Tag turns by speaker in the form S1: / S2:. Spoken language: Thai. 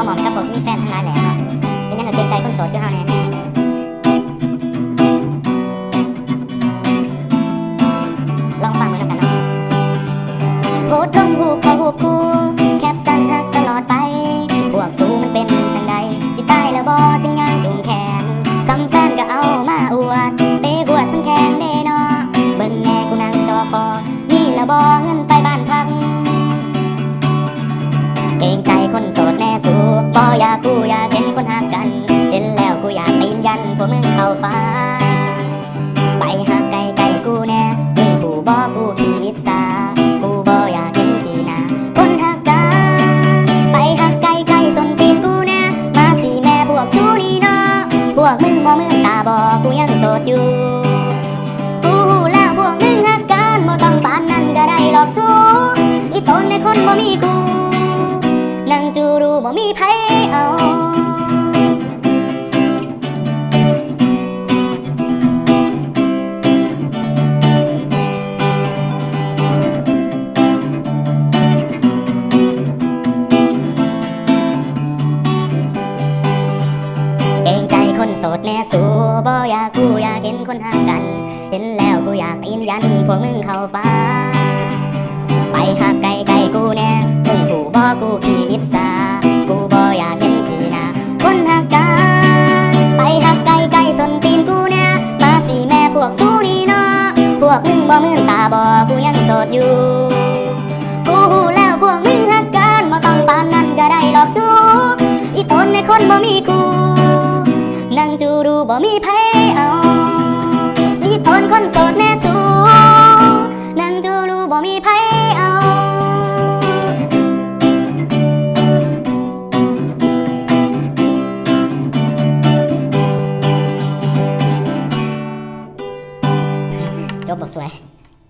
S1: เหมาะไหมครับผมที่มีแฟนทั้งหลายแหล่เนาะเป็นยังไงเกรงใจคนโสดคือเฮาเนี่ยลองฟังมือแล้วกันเนาะโพสต์ลงรูปเขารูปคู่แคปชั่นทักตลอดไปพวกสูมันเป็นจังใดสิตายแล้วบ่จึงยังจูงแขนซ้ำแฟนก็เอามาอวดเตะบวดซ้ำแขนเด้เนาะเบิ่งแน่กูนั่งจอคอนี่ละบ่เงินไปบ้านพักเกรงใจคนโสดแน่สู้บ่อยากกูอยากเห็นคนหักกันเห็นแล้วกูอยากตีนยันพวกมึงเข้าฟ้าไปหักไกลๆกูแน่มีกูบ่กูขี้อิจฉากูบ่อยากเห็นขี้หน้าคนหักกันไปหักไกลๆส้นตีนกูแน่มาสิแม่พวกสู้นี่เนาะพวกมึงบ่มือตาบ่กูยังโสดอยู่กูแล้วพวกมึงหักกันบ่ต้องปานนั้นก็ได้หรอกสู้อีตนในคนบ่มีกูนั่งจูดูบ่มีไผเอาเกรงใจคนโสดแน่สู้บ่อยากกูอยากเห็นคนห่างกันเห็นแล้วกูอยากตีนยันพวกมึงเข้าฟ้าไปหักไกลๆกูแน่มึงกูบ่กูขี้อิจฉากูบ่อยากเห็นขี้หน้าคนหักกันไปหักไกลๆส้นตีนกูแน่มาสิแม่พวกสู้นี่เนาะพวกมึงบ่มือตาบ่กูยังโสดอยู่กูแล้วพวกมึงหักกันบ่ต้องปานนั้นก็ได้หรอกสู้อีตนในคนบ่มีกูนั่งจูดูบ่มีไผเอาอีตนคนโสดแน่สู้นั่งจูดูบ่มีไผเอาจบบทสวย